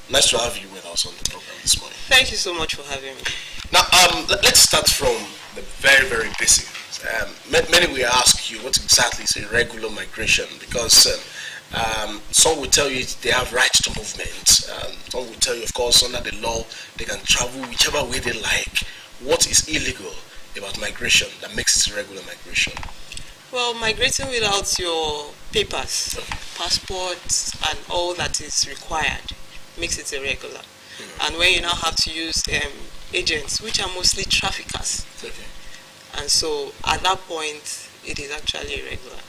Nice to have you with us on the program this morning. Thank you so much for having me. Now, let's start from the very, very basic. Many will ask you what exactly is irregular migration, because some will tell you they have rights to movement. Some will tell you, of course, under the law, they can travel whichever way they like. What is illegal about migration that makes it irregular migration? Well, migrating without your papers, passports, and all that is required makes it irregular. And when you now have to use agents, which are mostly traffickers, and so at that point, it is actually irregular.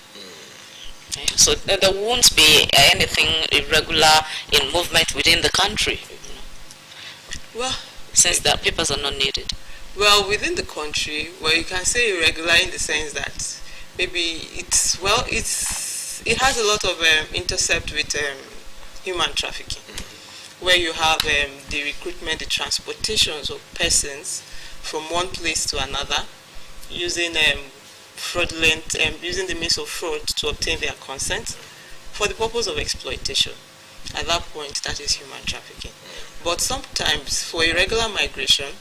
So there won't be anything irregular in movement within the country, well, since the papers are not needed. Well, within the country, well, you can say irregular in the sense that maybe it has a lot of intercept with human trafficking, where you have the recruitment, the transportations of persons from one place to another, using fraudulent, using the means of fraud to obtain their consent for the purpose of exploitation. At that point, that is human trafficking. But sometimes, for irregular migration,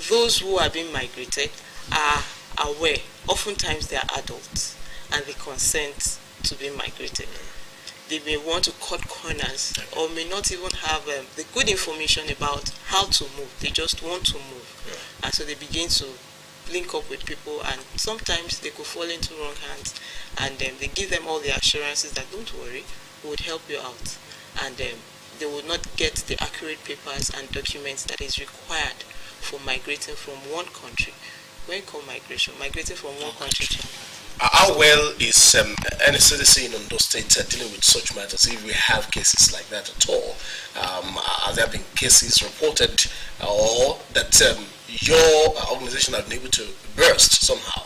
those who are being migrated are aware. Oftentimes, they are adults and they consent to be migrated. They may want to cut corners or may not even have the good information about how to move. They just want to move. And so they begin to link up with people, and sometimes they could fall into wrong hands, and they give them all the assurances that don't worry, we would help you out, and they would not get the accurate papers and documents that is required for migrating from one country. When you call migration, migrating from one country to another. How well is NSCDC in Ondo State dealing with such matters, if we have cases like that at all? Have there been cases reported or that your organization have been able to burst somehow?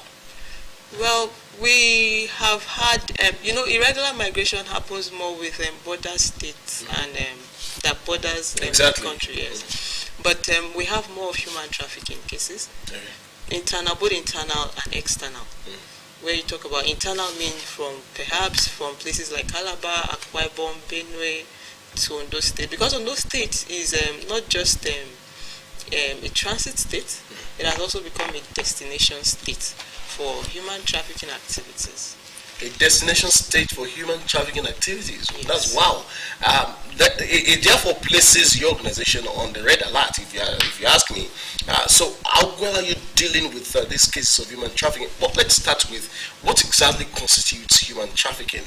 Well, we have had, irregular migration happens more with border states and that borders the country, yes. But we have more of human trafficking cases, both internal and external. Where you talk about internal, mean perhaps from places like Calabar, Akwa Ibom, Benue to Ondo State, because Ondo State is not just a transit state, it has also become a destination state for human trafficking activities. A destination state for human trafficking activities. Yes. That's wow. It therefore places your organization on the red alert, if you ask me. So how well are you dealing with these cases of human trafficking? Well, let's start with what exactly constitutes human trafficking.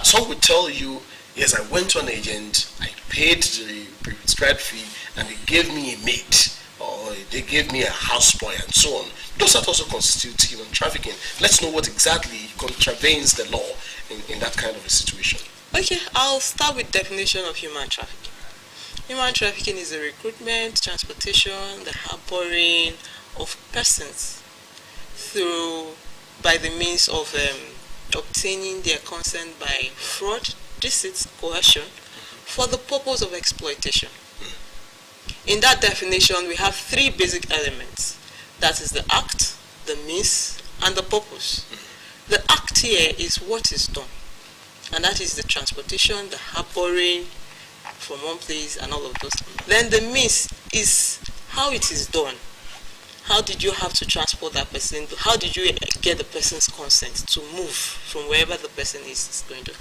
Some would tell you, yes, I went to an agent, I paid the prescribed fee, and they gave me a maid, or they gave me a houseboy, and so on. Does that also constitute human trafficking? Let's know what exactly contravenes the law in that kind of a situation. Okay, I'll start with definition of human trafficking. Human trafficking is the recruitment, transportation, the harboring of persons by the means of obtaining their consent by fraud, deceit, coercion, for the purpose of exploitation. In that definition, we have three basic elements. That is the act, the means, and the purpose. The act here is what is done, and that is the transportation, the harboring from one place, and all of those. Then the means is how it is done. How did you have to transport that person? How did you get the person's consent to move from wherever the person is going to?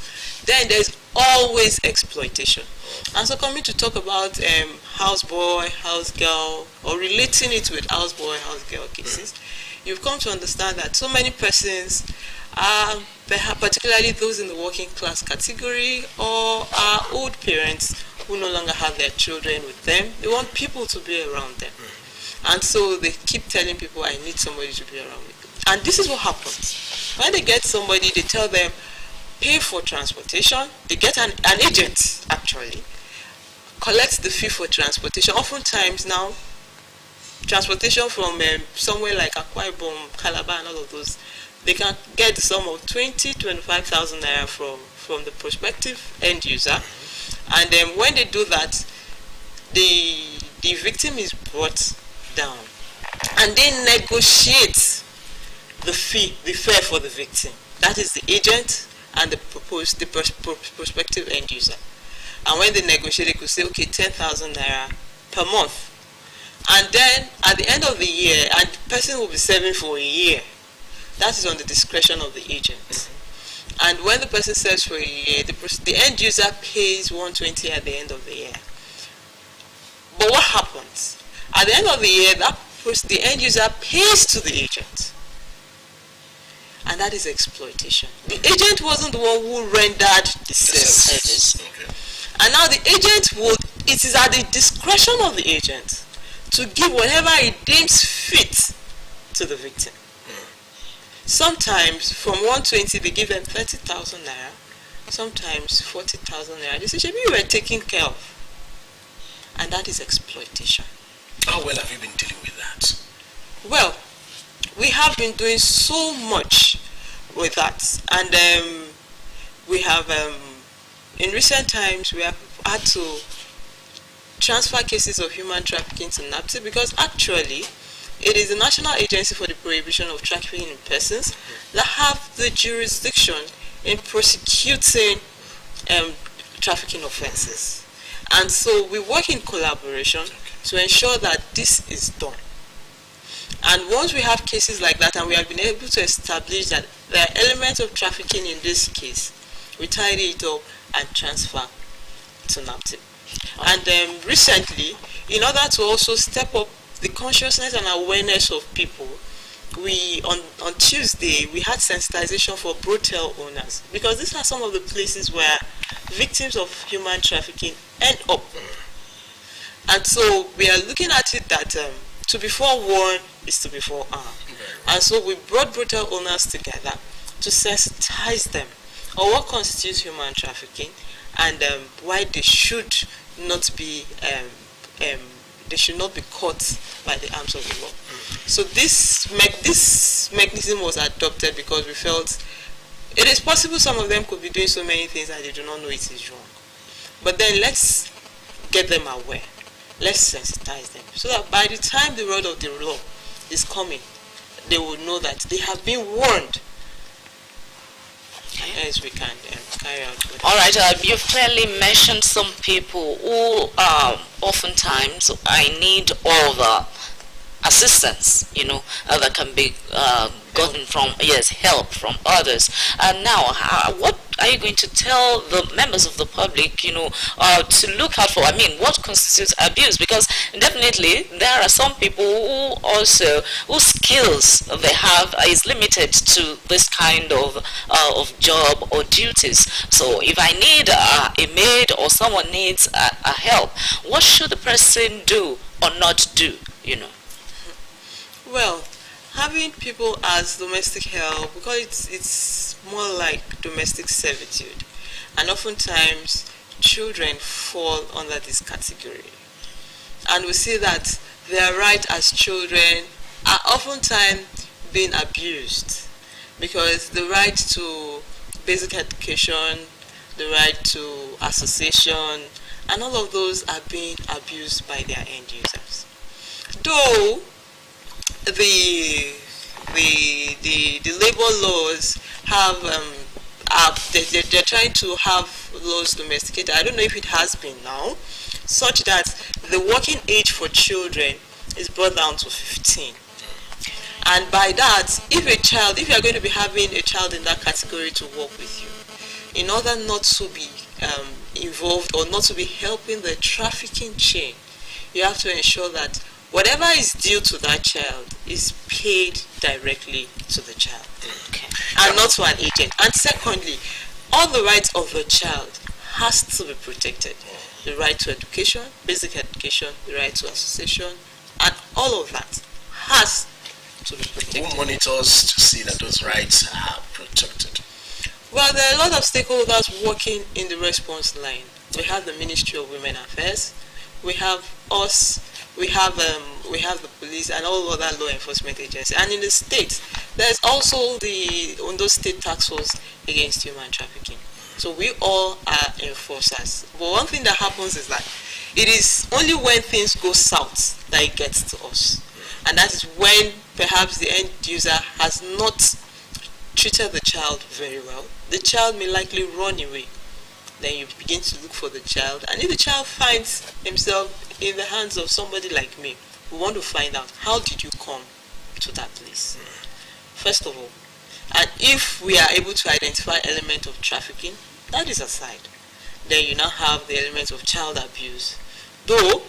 Then there's always exploitation. And so coming to talk about houseboy, housegirl, or relating it with houseboy, housegirl cases, you've come to understand that so many persons are, particularly those in the working class category, or are old parents who no longer have their children with them. They want people to be around them. And so they keep telling people, I need somebody to be around with them. And this is what happens. When they get somebody, they tell them, pay for transportation. They get an agent, actually, collects the fee for transportation. Oftentimes now, transportation from somewhere like Akwa Ibom, Calabar, and all of those, they can get the sum of 25,000 naira from the prospective end user. And then when they do that, the victim is brought down, and they negotiate the fare for the victim. That is the agent and the prospective end user. And when they negotiate, they could say, okay, 10,000 naira per month. And then at the end of the year, and the person will be serving for a year. That is on the discretion of the agent. And when the person serves for a year, the end user pays 120 at the end of the year. But what happens? At the end of the year, the end user pays to the agent. And that is exploitation. The agent wasn't the one who rendered the service. Okay. And now the agent it is at the discretion of the agent to give whatever he deems fit to the victim. Sometimes from 120 they give them 30,000 naira, sometimes 40,000 naira. They say, "Shebi, you were taken care of." And that is exploitation. How well have you been dealing with that? Well, we have been doing so much with that, and we have in recent times we have had to transfer cases of human trafficking to NAPTIP, because actually it is the National Agency for the Prohibition of Trafficking in Persons that have the jurisdiction in prosecuting trafficking offenses. And so we work in collaboration to ensure that this is done. And once we have cases like that and we have been able to establish that there are elements of trafficking in this case, we tidy it up and transfer to NAPTIP. And recently, in order to also step up the consciousness and awareness of people, we on Tuesday we had sensitization for brothel owners, because these are some of the places where victims of human trafficking end up. And so we are looking at it that to be forewarned is to be forearmed. And so we brought brothel owners together to sensitize them on what constitutes human trafficking, and why they should not be caught by the arms of the law. So this mechanism was adopted because we felt it is possible some of them could be doing so many things and they do not know it is wrong. But then let's get them aware. Let's sensitize them so that by the time the rod of the law is coming, they will know that they have been warned. As we can carry out. All right, you've clearly mentioned some people who oftentimes I need all the assistance, that can be gotten from, help from others. And now, what are you going to tell the members of the public, to look out for? I mean, what constitutes abuse? Because definitely there are some people who also, whose skills they have is limited to this kind of job or duties. So if I need a maid or someone needs a help, what should the person do or not do, Well, having people as domestic help, because it's more like domestic servitude, and oftentimes children fall under this category. And we see that their rights as children are oftentimes being abused, because the right to basic education, the right to association, and all of those are being abused by their end users. Though the labor laws have they're trying to have laws domesticated. I don't know if it has been now, such that the working age for children is brought down to 15. And by that, if you are going to be having a child in that category to work with you, in order not to be involved or not to be helping the trafficking chain, you have to ensure that whatever is due to that child is paid directly to the child, and not to an agent. And secondly, all the rights of the child has to be protected. The right to education, basic education, the right to association, and all of that has to be protected. Who monitors to see that those rights are protected? Well, there are a lot of stakeholders working in the response line. We have the Ministry of Women Affairs, we have us, we have the police and all other law enforcement agencies. And in the state, there's also the Ondo State Task Force Against Human Trafficking. So we all are enforcers. But one thing that happens is that it is only when things go south that it gets to us. And that is when perhaps the end user has not treated the child very well. The child may likely run away. Then you begin to look for the child, and if the child finds himself in the hands of somebody like me, we want to find out, how did you come to that place? First of all. And if we are able to identify element of trafficking, that is aside. Then you now have the element of child abuse. Though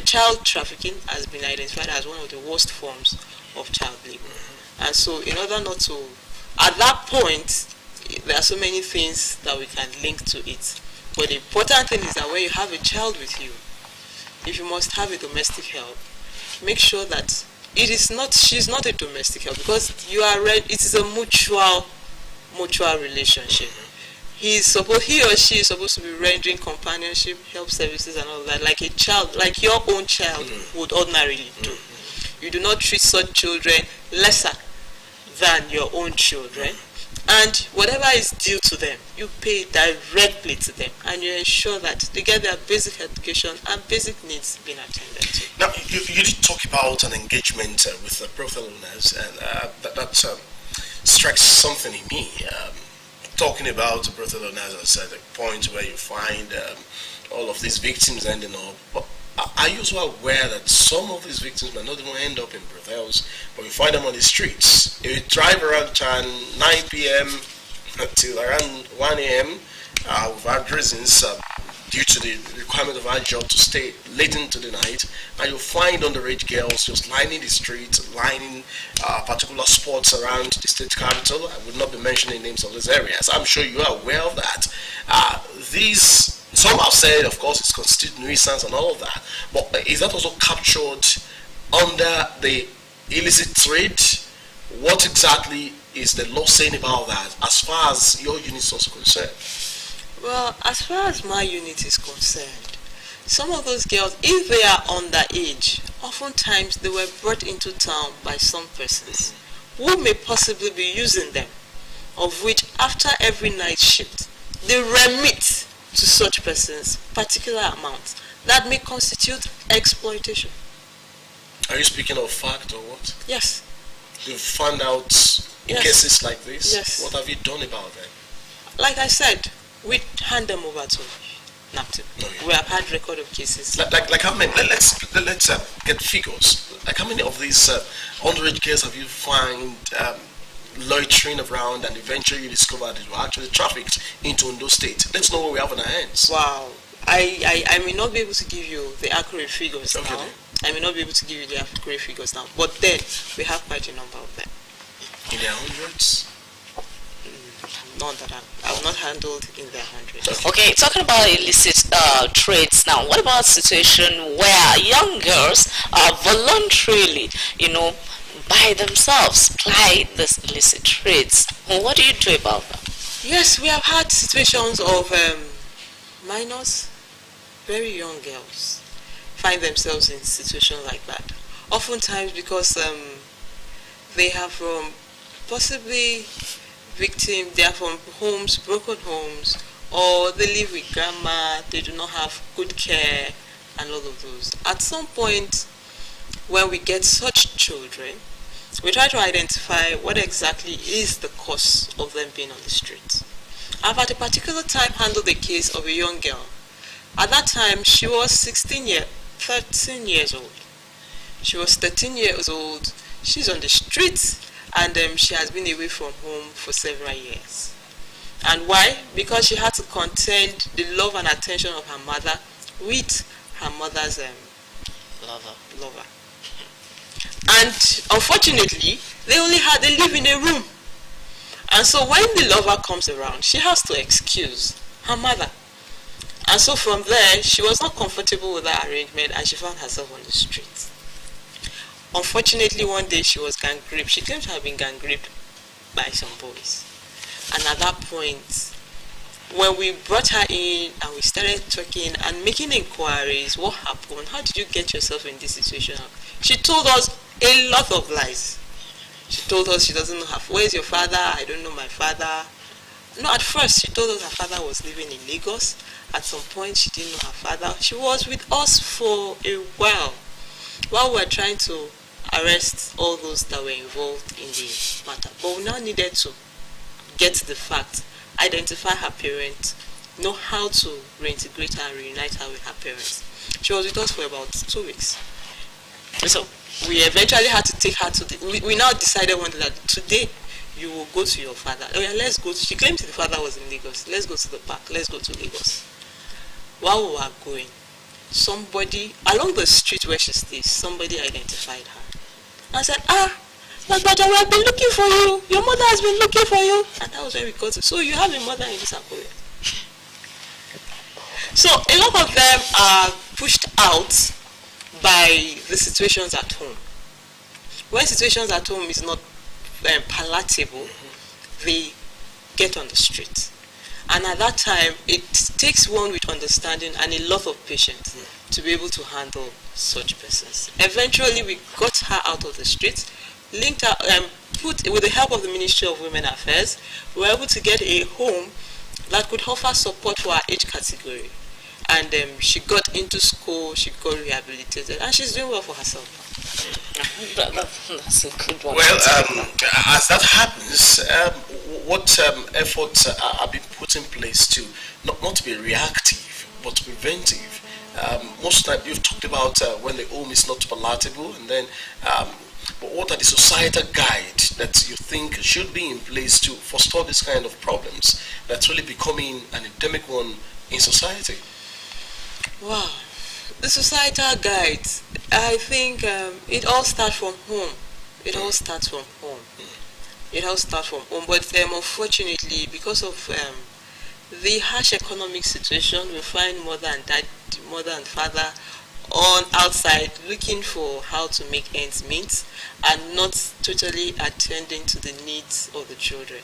child trafficking has been identified as one of the worst forms of child labor. And so in order not to, at that point, there are so many things that we can link to it. But the important thing is that when you have a child with you, if you must have a domestic help, make sure that she's not a domestic help, because it is a mutual relationship. He or she is supposed to be rendering companionship, help services and all that, like a child, like your own child would ordinarily do. You do not treat such children lesser than your own children, and whatever is due to them, you pay directly to them, and you ensure that they get their basic education and basic needs being attended to. Now, you did talk about an engagement with the brothel owners, and that strikes something in me. Talking about the brothel owners at a point where you find all of these victims ending up. But are you also aware that some of these victims might not even end up in brothels, but you find them on the streets? If you drive around town 9 p.m. until around 1 a.m., we've had reasons due to the requirement of our job to stay late into the night, and you'll find underage girls just lining the streets, lining particular spots around the state capital. I would not be mentioning names of these areas. I'm sure you are aware of that. Some have said, of course, it's constitute nuisance and all of that, but is that also captured under the illicit trade? What exactly is the law saying about that, as far as your unit is also concerned? Well, as far as my unit is concerned, some of those girls, if they are underage, oftentimes they were brought into town by some persons who may possibly be using them, of which after every night shift, they remit to such persons particular amounts that may constitute exploitation. Are you speaking of fact or what? Yes. You've found out in cases like this? Yes. What have you done about them? Like I said, we hand them over to NAPTIP. Okay. We have had record of cases. Like how many? Let's get figures. Like how many of these underage girls have you find loitering around, and eventually you discover that they were actually trafficked into Ondo State? Let's know what we have on our hands. Wow. I may not be able to give you the accurate figures now. I may not be able to give you the accurate figures now, but then we have quite a number of them. In their hundreds? None that I've not handled in their hundreds. Okay, talking about illicit trades now, what about a situation where young girls are voluntarily, by themselves ply this illicit trades? What do you do about that? Yes, we have had situations of minors, very young girls, find themselves in situations like that. Oftentimes because they have from possibly they are from broken homes, or they live with grandma, they do not have good care, and all of those. At some point, when we get such children, we try to identify what exactly is the cause of them being on the streets. I've at a particular time handled the case of a young girl. At that time, she was 13 years old. She was 13 years old. She's on the streets, and she has been away from home for several years. And why? Because she had to contend the love and attention of her mother with her mother's lover. And unfortunately, they live in a room. And so when the lover comes around, she has to excuse her mother. And so from there, she was not comfortable with that arrangement, and she found herself on the streets. Unfortunately, one day she was gang raped. She claimed to have been gang raped by some boys. And at that point, when we brought her in and we started talking and making inquiries, what happened? How did you get yourself in this situation? She told us a lot of lies. She told us she doesn't know where's your father? I don't know my father. No, at first she told us her father was living in Lagos. At some point she didn't know her father. She was with us for a while we were trying to arrest all those that were involved in the matter. But we now needed to get the fact identify her parents, know how to reintegrate her and reunite her with her parents. She was with us for about 2 weeks. So we eventually had to take her to we now decided one day that today you will go to your father. Oh yeah, let's go. She claimed the father was in Lagos. Let's go to the park. Let's go to Lagos. While we were going, somebody along the street where she stays, somebody identified her. I said, Magbaja, we have been looking for you. Your mother has been looking for you. And that was when we got it. So you have a mother in this Akure. So a lot of them are pushed out by the situations at home. When situations at home is not palatable, they get on the street. And at that time, it takes one with understanding and a lot of patience to be able to handle such persons. Eventually, we got her out of the street, linked her, with the help of the Ministry of Women Affairs, we were able to get a home that could offer support for her age category. And she got into school, she got rehabilitated, and she's doing well for herself. That's a good one. Well, as that happens, what efforts are being put in place to not to be reactive, but preventive? Most of the time, you've talked about when the home is not palatable, and then but what are the societal guides that you think should be in place to forestall this kind of problems that's really becoming an endemic one in society? Wow, the societal guides, I think it all starts from home. It all starts from home. It all starts from home. But unfortunately, because of the harsh economic situation, we find mother and father on outside looking for how to make ends meet and not totally attending to the needs of the children.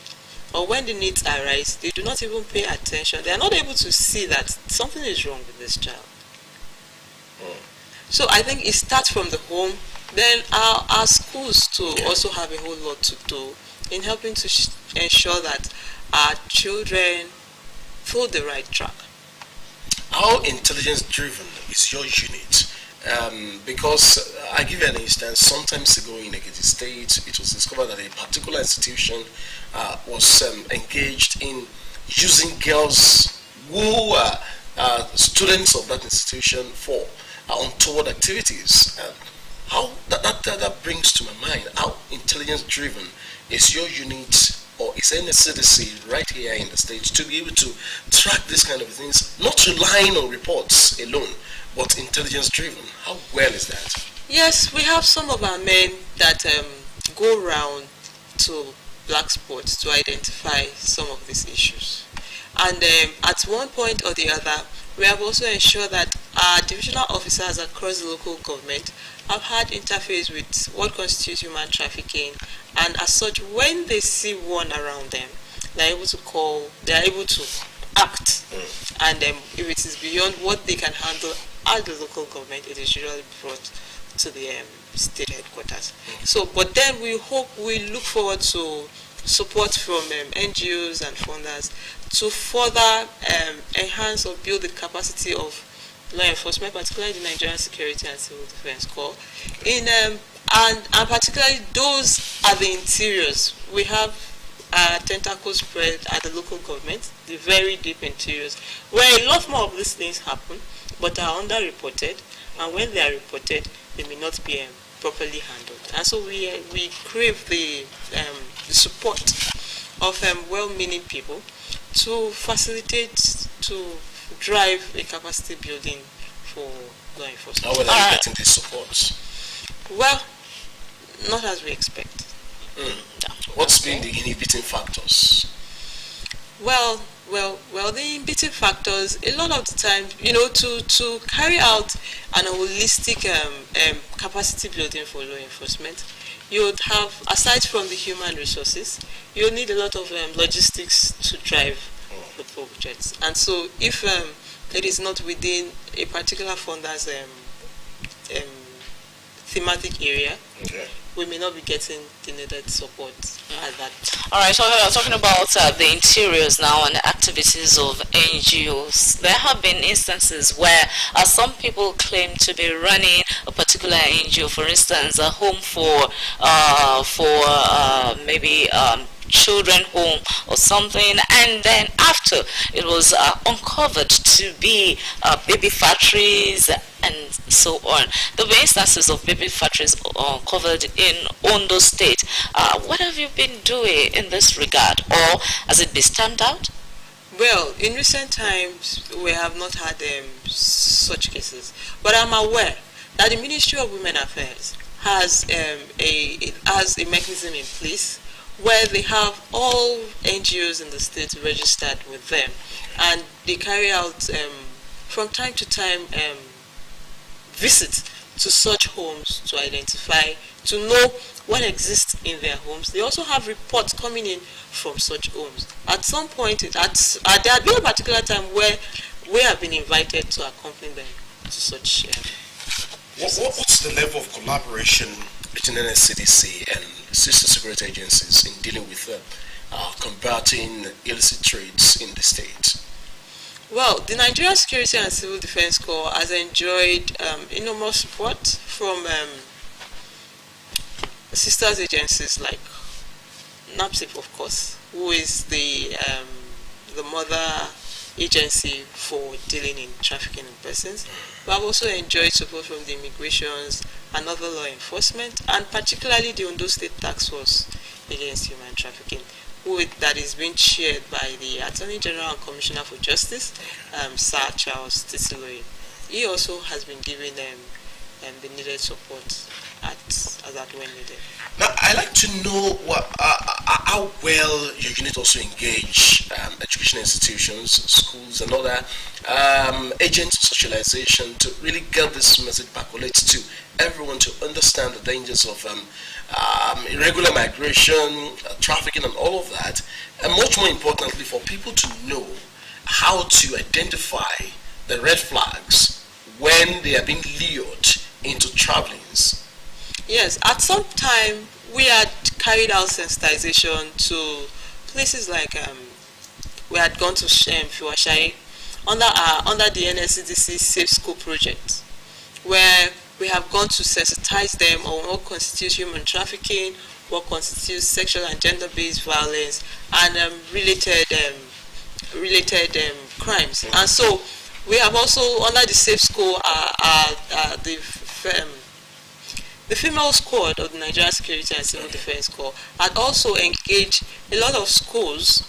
Or when the needs arise, they do not even pay attention. They are not able to see that something is wrong with this child. So I think it starts from the home. Then our schools too also have a whole lot to do in helping to ensure that our children follow the right track. How intelligence driven is your unit? Because I give you an instance. Sometimes ago in Ekiti State, it was discovered that a particular institution was engaged in using girls who are students of that institution for untoward activities. How that brings to my mind, how intelligence driven is your unit, or is NSCDC right here in the States to be able to track this kind of things, not relying on reports alone, but intelligence driven? How well is that? Yes, we have some of our men that go around to black spots to identify some of these issues. And at one point or the other, we have also ensured that our divisional officers across the local government have had interface with what constitutes human trafficking, and as such, when they see one around them, they are able to call, they are able to act. And if it is beyond what they can handle at the local government, it is usually brought to the state headquarters. So, but then we look forward to support from NGOs and funders to further enhance or build the capacity of law enforcement, particularly the Nigerian Security and Civil Defense Corps, and particularly those at the interiors. We have tentacles spread at the local government, the very deep interiors, where a lot more of these things happen, but are underreported, and when they are reported, they may not be properly handled. And so we crave the support of well-meaning people to facilitate, to drive a capacity building for law enforcement. How well are you getting this support? Well, not as we expect. What's been the inhibiting factors? Well, the inhibiting factors, a lot of the time, to carry out an holistic capacity building for law enforcement, you would have, aside from the human resources, you need a lot of logistics to drive the projects. And so if it is not within a particular funder's thematic area, we may not be getting the needed support at that. All right, so talking about the interiors now and the activities of NGOs, there have been instances where some people claim to be running a particular NGO, for instance, a home for maybe children home or something, and then after it was uncovered to be baby factories and so on. There were instances of baby factories covered in Ondo State. What have you been doing in this regard, or has it been stamped out? Well, in recent times, we have not had such cases, but I'm aware that the Ministry of Women Affairs has a mechanism in place where they have all NGOs in the state registered with them, and they carry out from time to time visits to such homes to identify, to know what exists in their homes. They also have reports coming in from such homes. At some point, there had been a particular time where we have been invited to accompany them to such. What's the level of collaboration between NSCDC and sister security agencies in dealing with combating illicit trades in the state? Well, the Nigerian Security and Civil Defense Corps has enjoyed enormous support from sisters agencies like NAPSIP, of course, who is the mother agency for dealing in trafficking in persons. We have also enjoyed support from the immigrations and other law enforcement, and particularly the Ondo State Task Force against human trafficking, that is being chaired by the Attorney General and Commissioner for Justice, Sir Charles Tisiloye. He also has been giving them the needed support as at when needed. Now, I'd like to know how well your unit also engage education institutions, schools, and other agents of socialization to really get this message percolate to everyone to understand the dangers of irregular migration, trafficking, and all of that, and much more importantly, for people to know how to identify the red flags when they are being lured into travelings. Yes, at some time we had carried out sensitization to places like we had gone to Fiwashai under the NSCDC Safe School project, where we have gone to sensitize them on what constitutes human trafficking, what constitutes sexual and gender-based violence, and related crimes. And so we have also, under the Safe School, the female squad of the Nigerian Security and Civil Defense Corps had also engaged a lot of schools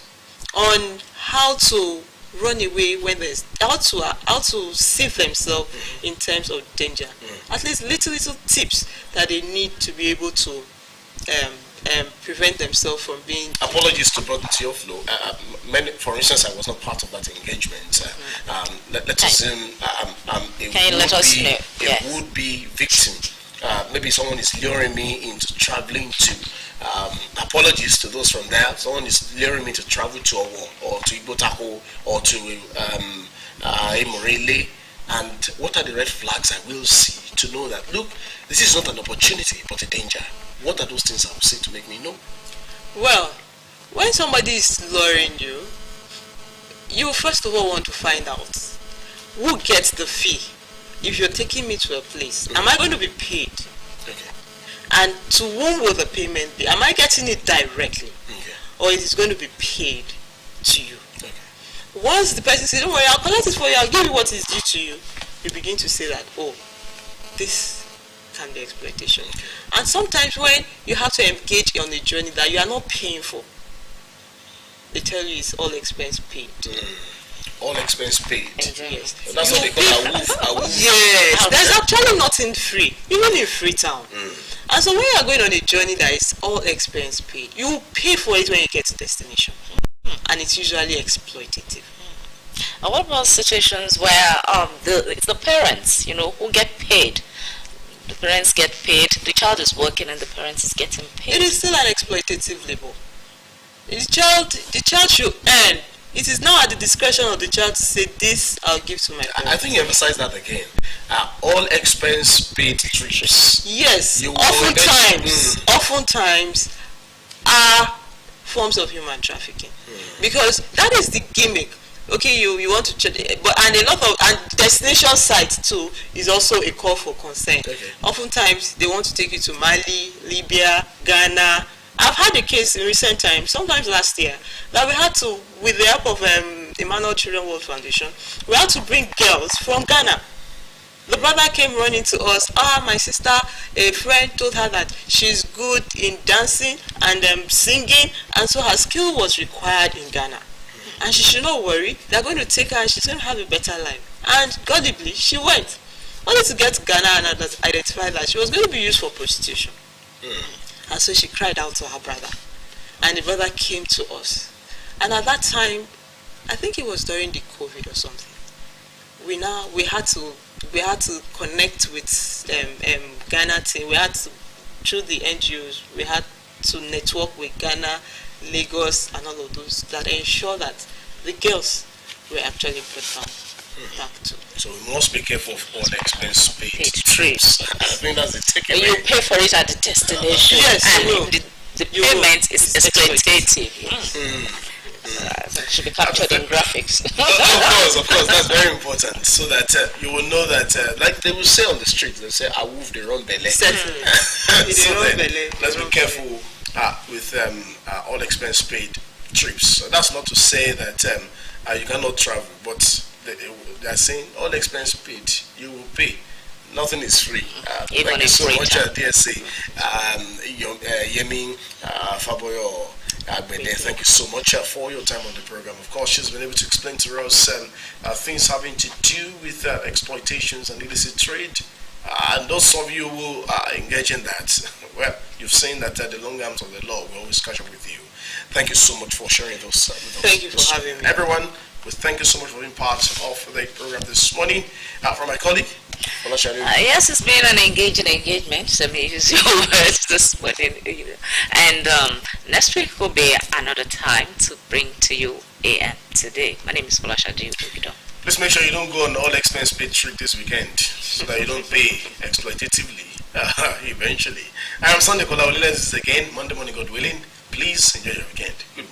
on how to run away when there's how to save themselves in terms of danger. At least little tips that they need to be able to prevent themselves from being. Apologies to Brother Theophilo. For instance, I was not part of that engagement. Let's assume a would-be victim. Maybe someone is luring me into traveling to. Apologies to those from there. Someone is luring me to travel to Owo or to Igbotako or to Emorele. And what are the red flags I will see to know that, look, this is not an opportunity but a danger? What are those things I will say to make me know? Well, when somebody is luring you, you first of all want to find out who gets the fee. If you're taking me to a place, am I going to be paid? Okay. And to whom will the payment be? Am I getting it directly? Okay. Or is it going to be paid to you? Okay. Once the person says, don't worry, I'll collect it for you, I'll give you what is due to you, you begin to say that, oh, this can be exploitation. Okay. And sometimes when you have to engage on a journey that you are not paying for, they tell you it's all expense paid. All expense paid. Yes. That's what they call a woof. Yes, there's actually nothing free, even in Freetown. And so when you are going on a journey that is all expense paid, you pay for it when you get to destination. And it's usually exploitative. And what about situations where it's the parents, who get paid? The parents get paid, the child is working and the parents is getting paid. It is still an exploitative labor. The child should earn. It is now at the discretion of the child to say, this I'll give to my parents. I think you emphasize that again. All expense paid trips. Yes, oftentimes are forms of human trafficking. Because that is the gimmick. Okay, you want to check, and a lot of destination sites too is also a call for consent. Okay. Oftentimes they want to take you to Mali, Libya, Ghana, I've had a case in recent times, sometimes last year, that we had to, with the help of Emmanuel Children World Foundation, we had to bring girls from Ghana. The brother came running to us. My sister, a friend told her that she's good in dancing and singing, and so her skill was required in Ghana. And she should not worry, they're going to take her and she's going to have a better life. And godly, she went. Only to get to Ghana and identify that she was going to be used for prostitution. And so she cried out to her brother. And the brother came to us. And at that time, I think it was during the COVID or something, we had to connect with Ghana team. We had to, through the NGOs, we had to network with Ghana, Lagos, and all of those that ensure that the girls were actually put back to. So we must be careful of all the expense paid trips. I think that's the takeaway. You pay for it at the destination. Yes, and the payment is exploitative. It should be captured in graphics. Of course, that's very important. So that you will know that, like they will say on the street, they'll say, "I move the wrong belly." So then, let's be careful with all expense paid trips. So that's not to say that you cannot travel, but they are saying all expense paid, you will pay. Nothing is free. Even thank you so much, time. DSA. YEMI, FABOYO-AGBEDE, thank you so much for your time on the program. Of course, she's been able to explain to us things having to do with exploitations and illicit trade. And those of you who engage in that, well, you've seen that the long arms of the law will always catch up with you. Thank you so much for sharing those with us. Thank you for having me. Everyone, thank you so much for being part of the program this morning. From my colleague, yes, it's been an engaging engagement. So me use your words this morning. And next week will be another time to bring to you AM Today. My name is Folashade Ubido. Please make sure you don't go on all expense paid trip this weekend so that you don't pay exploitatively eventually. I am Sunday Kola. Let's again Monday morning, God willing. Please enjoy your weekend. Good